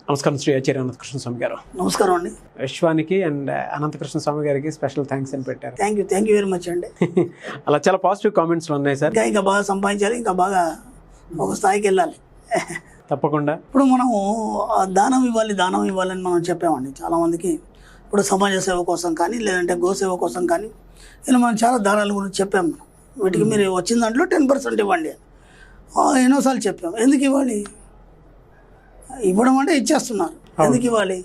నమస్కారం శ్రీ ఆచార్య అనంత కృష్ణ స్వామి గారు. నమస్కారం అండి. విశ్వానికి అండ్ అనంత కృష్ణ స్వామి గారికి స్పెషల్ థ్యాంక్స్ అని పెట్టారు. థ్యాంక్ యూ వెరీ మచ్ అండి. అలా చాలా పాజిటివ్ కామెంట్స్ ఉన్నాయి సార్. ఇంకా బాగా సంపాదించాలి, ఇంకా బాగా ఒక స్థాయికి వెళ్ళాలి. తప్పకుండా. ఇప్పుడు మనము దానం ఇవ్వాలని మనం చెప్పామండి చాలామందికి. ఇప్పుడు సమాజ సేవ కోసం కానీ లేదంటే గోసేవ కోసం కానీ ఇలా మనం చాలా దానాల గురించి చెప్పాము. మనం వీటికి మీరు వచ్చిన దాంట్లో 10% ఇవ్వండి ఎన్నోసార్లు చెప్పాం. ఎందుకు ఇవ్వాలి? ఇవ్వడం అంటే ఇచ్చేస్తున్నారు, ఎందుకు ఇవ్వాలి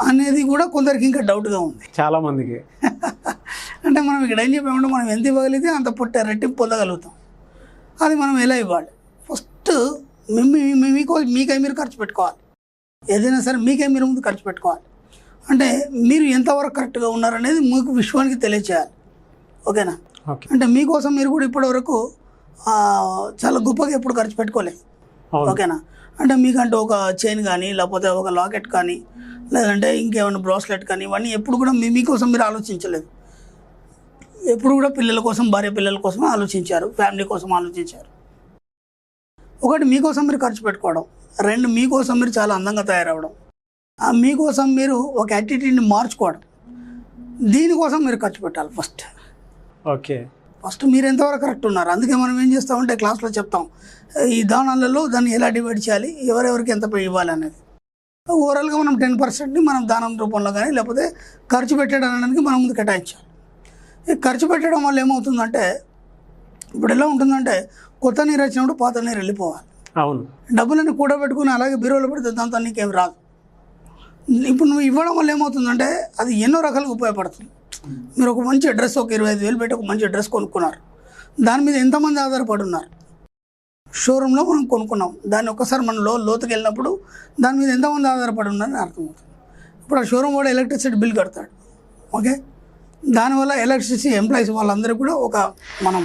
అనేది కూడా కొందరికి ఇంకా డౌట్గా ఉంది చాలా మందికి. అంటే మనం ఇక్కడ ఏం చెప్పామంటే మనం ఎంత ఇవ్వగలిగితే అంత రెట్టింపు పొందగలుగుతాం. అది మనం ఎలా ఇవ్వాలి? ఫస్ట్ మీకై మీరు ఖర్చు పెట్టుకోవాలి. ఏదైనా సరే మీకై మీరు ముందు ఖర్చు పెట్టుకోవాలి. అంటే మీరు ఎంతవరకు కరెక్ట్గా ఉన్నారనేది మీకు విశ్వానికి తెలియచేయాలి. ఓకేనా? అంటే మీకోసం మీరు కూడా ఇప్పటివరకు చాలా గొప్పగా ఎప్పుడు ఖర్చు పెట్టుకోలేదు. ఓకేనా? అంటే మీకంటే ఒక చైన్ కానీ లేకపోతే ఒక లాకెట్ కానీ లేదంటే ఇంకేమైనా బ్రాస్లెట్ కానీ ఇవన్నీ ఎప్పుడు కూడా మీకోసం మీరు ఆలోచించలేదు. ఎప్పుడు కూడా పిల్లల కోసం, భార్య పిల్లల కోసం ఆలోచించారు, ఫ్యామిలీ కోసం ఆలోచించారు. ఒకటి మీకోసం మీరు ఖర్చు పెట్టుకోవడం, రెండు మీకోసం మీరు చాలా అందంగా తయారవడం, మీకోసం మీరు ఒక యాటిట్యూడ్ని మార్చుకోవడం, దీనికోసం మీరు ఖర్చు పెట్టాలి ఫస్ట్. ఓకే, ఫస్ట్ మీరు ఎంతవరకు కరెక్ట్ ఉన్నారు. అందుకే మనం ఏం చేస్తామంటే క్లాస్లో చెప్తాం ఈ దానాలలో దాన్ని ఎలా డివైడ్ చేయాలి, ఎవరెవరికి ఎంత ఇవ్వాలి అనేది. ఓవరాల్గా మనం 10%ని మనం దానం రూపంలో కానీ లేకపోతే ఖర్చు పెట్టడానికి మనం ముందు కేటాయించాలి. ఈ ఖర్చు పెట్టడం వల్ల ఏమవుతుందంటే ఇప్పుడు ఎలా ఉంటుందంటే కొత్త నీరు వచ్చినప్పుడు పాత నీరు వెళ్ళిపోవాలి. అవును, డబ్బులని కూడబెట్టుకుని అలాగే బీరోలో పెడితే దాంతో నీకేం రాదు. ఇప్పుడు నువ్వు ఇవ్వడం వల్ల ఏమవుతుందంటే అది ఎన్నో రకాలుగా ఉపయోగపడుతుంది. మీరు ఒక మంచి డ్రెస్ ఒక 25,000 పెట్టి ఒక మంచి డ్రెస్ కొనుక్కున్నారు, దాని మీద ఎంతమంది ఆధారపడి ఉన్నారు? షోరూంలో మనం కొనుక్కున్నాం, దాన్ని ఒక్కసారి మనం లోతుకి వెళ్ళినప్పుడు దాని మీద ఎంతమంది ఆధారపడి ఉన్నారని అర్థమవుతుంది. ఇప్పుడు ఆ షోరూమ్ కూడా ఎలక్ట్రిసిటీ బిల్ కడతాడు. ఓకే, దానివల్ల ఎలక్ట్రిసిటీ ఎంప్లాయీస్ వాళ్ళందరికీ కూడా ఒక మనం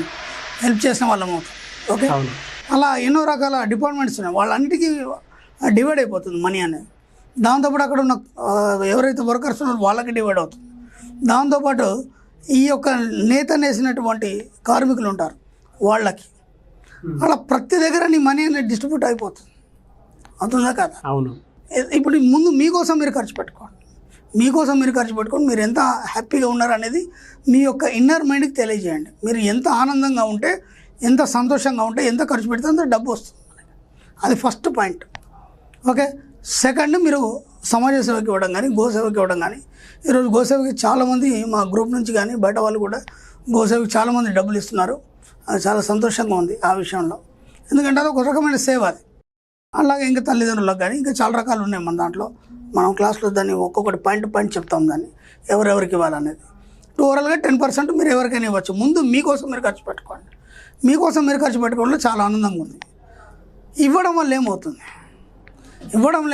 హెల్ప్ చేసిన వాళ్ళం అవుతాం. ఓకే, అలా ఎన్నో రకాల డిపార్ట్మెంట్స్ ఉన్నాయి, వాళ్ళన్నిటికీ డివైడ్ అయిపోతుంది మనీ అనేది. దాంతోపాటు అక్కడ ఉన్న ఎవరైతే వర్కర్స్ ఉన్నారో వాళ్ళకి డివైడ్ అవుతుంది. దాంతోపాటు ఈ యొక్క నేత నేసినటువంటి కార్మికులు ఉంటారు వాళ్ళకి, అలా ప్రతి దగ్గర నీ మనీ అనేది డిస్ట్రిబ్యూట్ అయిపోతుంది. అవుతుందా కదా? అవును. ఇప్పుడు ముందు మీకోసం మీరు ఖర్చు పెట్టుకోండి. మీరు ఎంత హ్యాపీగా ఉన్నారు అనేది మీ యొక్క ఇన్నర్ మైండ్కి తెలియజేయండి. మీరు ఎంత ఆనందంగా ఉంటే, ఎంత సంతోషంగా ఉంటే, ఎంత ఖర్చు పెడితే అంత డబ్బు వస్తుంది. అది ఫస్ట్ పాయింట్. ఓకే, సెకండ్ మీరు సమాజ సేవకి ఇవ్వడం కానీ గోసేవకి ఇవ్వడం కానీ. ఈరోజు గోసేవకి చాలామంది మా గ్రూప్ నుంచి కానీ బయట వాళ్ళు కూడా గోసేవకి చాలామంది డబ్బులు ఇస్తున్నారు. అది చాలా సంతోషంగా ఉంది ఆ విషయంలో. ఎందుకంటే అది ఒక రకమైన సేవ. అది అలాగే ఇంకా తల్లిదండ్రులకు కానీ ఇంకా చాలా రకాలు ఉన్నాయి మన దాంట్లో. మనం క్లాస్లో దాన్ని ఒక్కొక్కటి పాయింట్ చెప్తాం, దాన్ని ఎవరెవరికి ఇవ్వాలనేది. ఓవరాల్గా 10% మీరు ఎవరికైనా ఇవ్వచ్చు. ముందు మీకోసం మీరు ఖర్చు పెట్టుకోండి. మీకోసం మీరు ఖర్చు పెట్టుకోవడంలో చాలా ఆనందంగా ఉంది. ఇవ్వడం వల్ల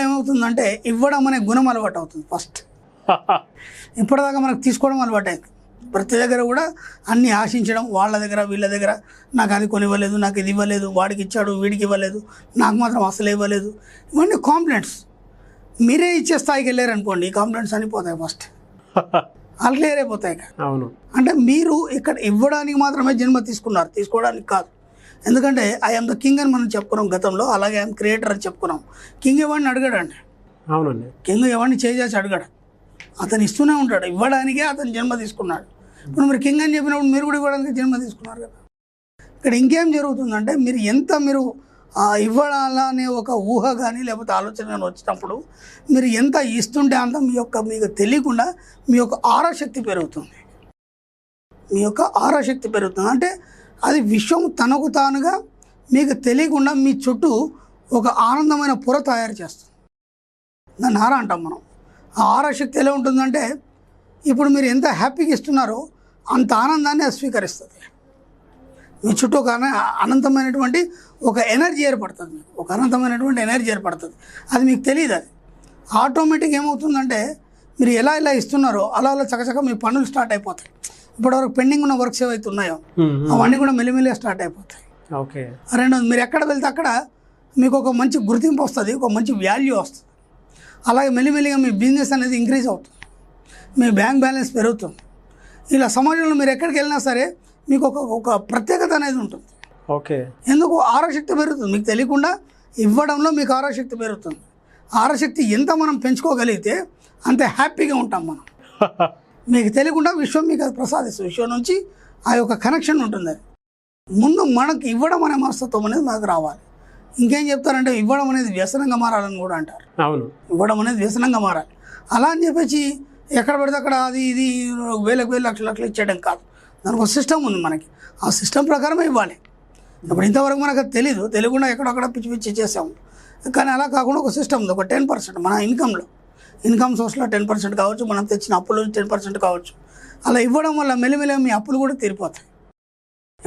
ఏమవుతుందంటే ఇవ్వడం అనే గుణం అలవాటు అవుతుంది ఫస్ట్. ఇప్పటిదాకా మనకు తీసుకోవడం అలవాటు అవుతుంది. ప్రతి దగ్గర కూడా అన్నీ ఆశించడం, వాళ్ళ దగ్గర వీళ్ళ దగ్గర నాకు అది కొనివ్వలేదు, నాకు ఇది ఇవ్వలేదు, వాడికి ఇచ్చాడు వీడికి ఇవ్వలేదు, నాకు మాత్రం అసలు ఇవ్వలేదు, ఇవన్నీ కాంప్లైంట్స్. మీరే ఇచ్చే స్థాయికి వెళ్ళారనుకోండి, ఈ కాంప్లైంట్స్ అని పోతాయి ఫస్ట్, వాళ్ళు క్లియర్ అయిపోతాయి. అవును, అంటే మీరు ఇక్కడ ఇవ్వడానికి మాత్రమే జన్మ తీసుకున్నారు, తీసుకోవడానికి కాదు. ఎందుకంటే ఐఎమ్ ద కింగ్ అని మనం చెప్పుకున్నాం గతంలో, అలాగే ఐఎమ్ క్రియేటర్ అని చెప్పుకున్నాం. కింగ్ ఎవరిని అడగడండి. అవునండి, కింగ్ ఎవరిని చేసి అడగడు, అతను ఇస్తూనే ఉంటాడు. ఇవ్వడానికే అతను జన్మ తీసుకున్నాడు. ఇప్పుడు మీరు కింగ్ అని చెప్పినప్పుడు మీరు కూడా ఇవ్వడానికి జన్మ తీసుకున్నారు కదా. ఇక్కడ ఇంకేం జరుగుతుందంటే మీరు ఎంత ఇవ్వాలనే ఒక ఊహ కానీ లేకపోతే ఆలోచన కానీ వచ్చినప్పుడు మీరు ఎంత ఇస్తుంటే అంత మీకు తెలియకుండా మీ యొక్క ఆరాశక్తి పెరుగుతుంది. అంటే అది విశ్వం తనకు తానుగా మీకు తెలియకుండా మీ చుట్టూ ఒక ఆనందమైన పొర తయారు చేస్తుంది. దాన్ని ఆరా అంటాం మనం. ఆ ఆరాశక్తి ఎలా ఉంటుందంటే ఇప్పుడు మీరు ఎంత హ్యాపీగా ఇస్తున్నారో అంత ఆనందాన్ని అది స్వీకరిస్తుంది. మీ చుట్టూ ఒక అనంతమైనటువంటి ఒక ఎనర్జీ ఏర్పడుతుంది. అది మీకు తెలియదు. అది ఆటోమేటిక్ ఏమవుతుందంటే మీరు ఎలా ఇస్తున్నారో అలా చకచక మీ పనులు స్టార్ట్ అయిపోతాయి. ఇప్పటివరకు పెండింగ్ ఉన్న వర్క్స్ ఏవైతే ఉన్నాయో అవన్నీ కూడా మెల్లిమెల్లిగా స్టార్ట్ అయిపోతాయి. ఓకే, రెండోది మీరు ఎక్కడ వెళ్తే అక్కడ మీకు ఒక మంచి గుర్తింపు వస్తుంది, ఒక మంచి వాల్యూ వస్తుంది. అలాగే మెల్లిమెల్లిగా మీ బిజినెస్ అనేది ఇంక్రీజ్ అవుతుంది, మీ బ్యాంక్ బ్యాలెన్స్ పెరుగుతుంది. ఇలా సమాజంలో మీరు ఎక్కడికి వెళ్ళినా సరే మీకు ఒక ప్రత్యేకత అనేది ఉంటుంది. ఓకే, ఎందుకు ఆరాశక్తి పెరుగుతుంది, మీకు తెలియకుండా ఇవ్వడంలో మీకు ఆరాశక్తి పెరుగుతుంది. ఆరశక్తి ఎంత మనం పెంచుకోగలిగితే అంత హ్యాపీగా ఉంటాం మనం. మీకు తెలియకుండా విశ్వం మీకు అది ప్రసాదిస్తుంది. విశ్వం నుంచి ఆ యొక్క కనెక్షన్ ఉంటుంది. అది ముందు మనకి ఇవ్వడం అనే మనస్తత్వం అనేది మనకు రావాలి. ఇంకేం చెప్తారంటే ఇవ్వడం అనేది వ్యసనంగా మారాలని కూడా అంటారు. అవును, ఇవ్వడం అనేది వ్యసనంగా మారాలి. అలా అని చెప్పేసి ఎక్కడ పడితే అక్కడ అది ఇది వేలకు వేలు లక్షలు లక్షలు ఇచ్చేయడం కాదు. దానికి ఒక సిస్టమ్ ఉంది మనకి. ఆ సిస్టమ్ ప్రకారమే ఇవ్వాలి. ఇప్పుడు ఇంతవరకు మనకు అది తెలీదు, తెలియకుండా ఎక్కడొక్కడ పిచ్చి పిచ్చి చేసాము. కానీ అలా కాకుండా ఒక సిస్టమ్ ఉంది. ఒక 10% మన ఇన్కమ్ సోర్స్లో 10% కావచ్చు, మనం తెచ్చిన అప్పులు 10% కావచ్చు. అలా ఇవ్వడం వల్ల మెల్లిమెల్లి మీ అప్పులు కూడా తీరిపోతాయి.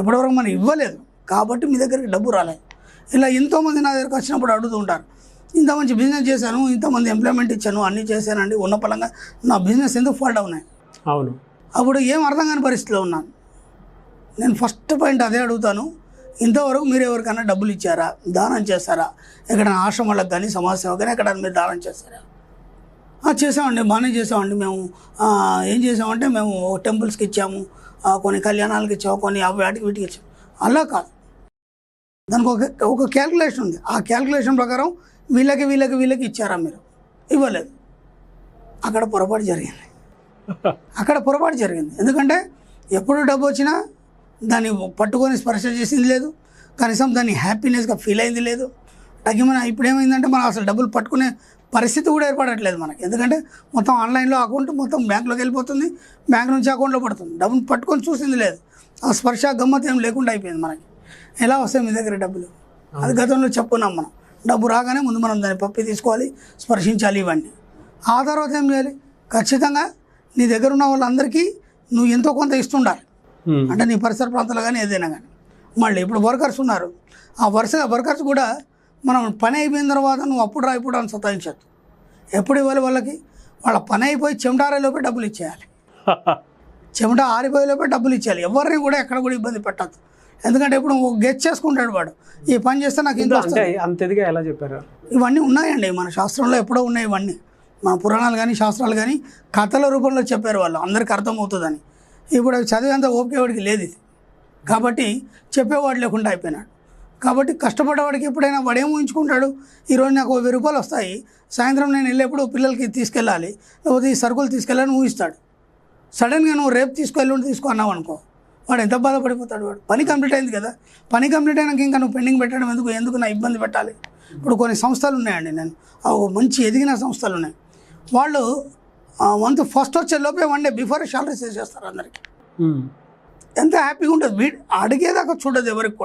ఎప్పటివరకు మనం ఇవ్వలేదు కాబట్టి మీ దగ్గరికి డబ్బు రాలేదు. ఇలా ఎంతోమంది నా దగ్గరికి వచ్చినప్పుడు అడుగుతూ ఉంటారు, ఇంత మంచి బిజినెస్ చేశాను, ఇంతమంది ఎంప్లాయ్మెంట్ ఇచ్చాను, అన్నీ చేశానండి, ఉన్న పలంగా నా బిజినెస్ ఎందుకు ఫాల్ట్ అవునాయి? అవును, అప్పుడు ఏం అర్థం కాని పరిస్థితిలో ఉన్నాను. నేను ఫస్ట్ పాయింట్ అదే అడుగుతాను, ఇంతవరకు మీరు ఎవరికైనా డబ్బులు ఇచ్చారా, దానం చేస్తారా? ఎక్కడైనా ఆశ్రమాలకు కానీ సమాజ సేవ కానీ ఎక్కడైనా మీరు దానం చేస్తారా? చేసామండి, బాగానే చేసామండి. మేము ఏం చేసామంటే మేము టెంపుల్స్కి ఇచ్చాము, కొన్ని కళ్యాణాలకు ఇచ్చాము, కొన్ని వాటికి వీటికి ఇచ్చాము. అలా కాదు, దానికి ఒక క్యాల్కులేషన్ ఉంది. ఆ క్యాల్కులేషన్ ప్రకారం వీళ్ళకి ఇచ్చారా? మీరు ఇవ్వలేదు. అక్కడ పొరపాటు జరిగింది. ఎందుకంటే ఎప్పుడు డబ్బు వచ్చినా దాన్ని పట్టుకొని స్పర్శ చేసింది లేదు, కనీసం దాన్ని హ్యాపీనెస్గా ఫీల్ అయింది లేదు. ఇప్పుడు ఏమైందంటే మనం అసలు డబ్బులు పట్టుకునే పరిస్థితి కూడా ఏర్పడట్లేదు మనకి. ఎందుకంటే మొత్తం ఆన్లైన్లో అకౌంట్ మొత్తం బ్యాంకులోకి వెళ్ళిపోతుంది, బ్యాంక్ నుంచి అకౌంట్లో పడుతుంది. డబ్బులు పట్టుకొని చూసింది లేదు. ఆ స్పర్శ గమ్మత్ ఏం లేకుండా అయిపోయింది మనకి. ఎలా వస్తాయి మీ దగ్గర డబ్బులు? అది గతంలో చెప్పుకున్నాం మనం. డబ్బు రాగానే ముందు మనం దాన్ని పప్పి తీసుకోవాలి, స్పర్శించాలి ఇవన్నీ. ఆ తర్వాత ఏం చేయాలి? ఖచ్చితంగా నీ దగ్గర ఉన్న వాళ్ళందరికీ నువ్వు ఎంతో కొంత ఇస్తుండాలి. అంటే నీ పరిసర ప్రాంతాలు కానీ ఏదైనా కానీ. మళ్ళీ ఇప్పుడు వర్కర్స్ ఉన్నారు, ఆ వర్కర్స్ కూడా మనం పని అయిపోయిన తర్వాత నువ్వు అప్పుడు రా ఇప్పుడు అని సతాయించద్దు. ఎప్పుడు ఇవ్వాలి వాళ్ళకి? వాళ్ళ పని అయిపోయి చెమటారేలోపే డబ్బులు ఇచ్చేయాలి. చెమట ఆరిపోయేలోపే డబ్బులు ఇచ్చేయాలి. ఎవరిని కూడా ఎక్కడ కూడా ఇబ్బంది పెట్టద్దు. ఎందుకంటే ఇప్పుడు గెచ్ చేసుకుంటాడు వాడు, ఈ పని చేస్తే నాకు ఇంత వస్తుంది. అంతేదిగా ఎలా చెప్పారు? ఇవన్నీ ఉన్నాయండి మన శాస్త్రంలో, ఎప్పుడో ఉన్నాయి ఇవన్నీ. మన పురాణాలు కానీ శాస్త్రాలు కానీ కథల రూపంలో చెప్పారు వాళ్ళు, అందరికీ అర్థమవుతుందని. ఇప్పుడు అవి చదివేంత ఓపిక వాడికి లేదు ఇది. కాబట్టి చెప్పేవాడు లేకుండా అయిపోయినాడు. కాబట్టి కష్టపడేవాడికి ఎప్పుడైనా వాడేం ఊహించుకుంటాడు, ఈరోజు నాకు 1000 రూపాయలు వస్తాయి, సాయంత్రం నేను వెళ్ళేప్పుడు పిల్లలకి తీసుకెళ్ళాలి, లేకపోతే ఈ సరుకులు తీసుకెళ్ళాలని ఊహిస్తాడు. సడన్గా నువ్వు రేపు తీసుకో అన్నావు అనుకో, వాడు ఎంత బాధపడిపోతాడు. వాడు పని కంప్లీట్ అయింది కదా, పని కంప్లీట్ అయినాక ఇంకా నువ్వు పెండింగ్ పెట్టడం ఎందుకు నా ఇబ్బంది పెట్టాలి? ఇప్పుడు కొన్ని సంస్థలు ఉన్నాయండి, నేను మంచి ఎదిగిన సంస్థలు ఉన్నాయి. వాళ్ళు ఫస్ట్ వచ్చే లోపే 1 డే బిఫోర్ శాలరీ చేసేస్తారు అందరికి. ఎంత హ్యాపీగా ఉంటుంది. అడిగేదాకా చూడదు ఎవరికి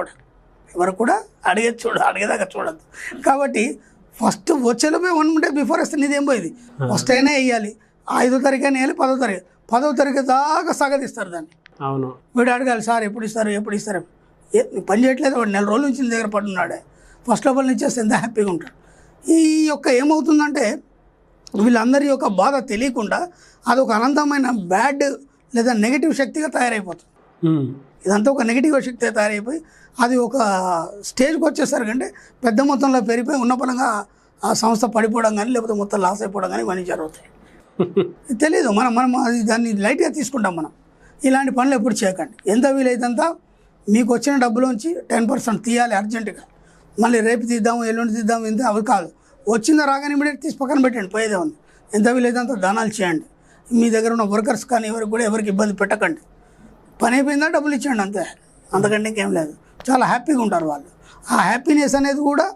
కూడా అడిగేదాకా చూడద్దు. కాబట్టి ఫస్ట్ వచ్చేలోపే 1 డే బిఫోర్ వస్తే నీదేం పోయింది? ఫస్ట్ అయినా వేయాలి, 5వ తారీఖు అయినా వేయాలి, 10వ తారీఖు దాకా సాగతిస్తారు దాన్ని. అవును, వీడు అడగాలి, సార్ ఎప్పుడు ఇస్తారు? పని చేయట్లేదు, వాడు 4 రోజుల నుంచి దగ్గర పడున్నాడే, ఫస్ట్ లోపల ఇచ్చేస్తే ఎంత హ్యాపీగా ఉంటాడు. ఈ యొక్క ఏమవుతుందంటే వీళ్ళందరి యొక్క బాధ తెలియకుండా అదొక అనంతమైన బ్యాడ్ లేదా నెగిటివ్ శక్తిగా తయారైపోతుంది. ఇదంతా ఒక నెగిటివ్ శక్తిగా తయారైపోయి అది ఒక స్టేజ్కి వచ్చేసరికంటే పెద్ద మొత్తంలో పెరిగిపోయి ఉన్న పరంగా ఆ సంస్థ పడిపోవడం కానీ లేకపోతే మొత్తం లాస్ అయిపోవడం కానీ ఇవన్నీ జరుగుతాయి. తెలీదు, మనం అది దాన్ని లైట్గా తీసుకుంటాం. మనం ఇలాంటి పనులు ఎప్పుడు చేయకండి. ఎంత వీలైతంత మీకు వచ్చిన డబ్బులోంచి 10% తీయాలి అర్జెంటుగా. మళ్ళీ రేపు తీద్దాము, ఎల్లుండి తీద్దాము, ఇంత అవి కాదు. వచ్చిందా రాగానే ఇమీడియట్ తీసి పక్కన పెట్టండి, పోయేదే ఉంది. ఎంత వీలైతంత దానాలు చేయండి. మీ దగ్గర ఉన్న వర్కర్స్ కానీ ఎవరికి ఇబ్బంది పెట్టకండి. పని అయిపోయిందా డబ్బులు ఇచ్చేయండి, అంతే. అంతకంటే ఇంకేం లేదు. చాలా హ్యాపీగా ఉంటారు వాళ్ళు. ఆ హ్యాపీనెస్ అనేది కూడా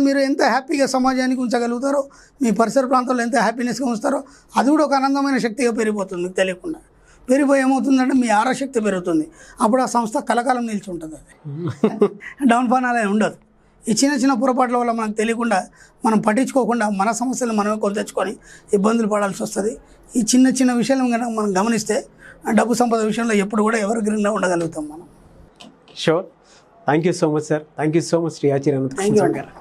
మీరు ఎంత హ్యాపీగా సమాజానికి ఉంచగలుగుతారో, మీ పరిసర ప్రాంతాల్లో ఎంత హ్యాపీనెస్గా ఉంచుతారో అది కూడా ఒక ఆనందమైన శక్తిగా పెరిగిపోతుంది. మీకు తెలియకుండా పెరిగిపోయి ఏమవుతుందంటే మీ ఆరశక్తి పెరుగుతుంది. అప్పుడు ఆ సంస్థ కలకాలం నిలిచి ఉంటుంది. అది డౌన్ ఫాన్ అలా ఉండదు. ఈ చిన్న పొరపాట్ల వల్ల మనకు తెలియకుండా మనం పట్టించుకోకుండా మన సమస్యలు మనమే కొని తెచ్చుకొని ఇబ్బందులు పడాల్సి వస్తుంది. ఈ చిన్న విషయాలను కనుక మనం గమనిస్తే డబ్బు సంపద విషయంలో ఎప్పుడు కూడా ఎవరు గ్రీన్గా ఉండగలుగుతాం మనం. Sure. Thank you so much sir. Thank you so much Shri Acharya Anantha Krishna గారు.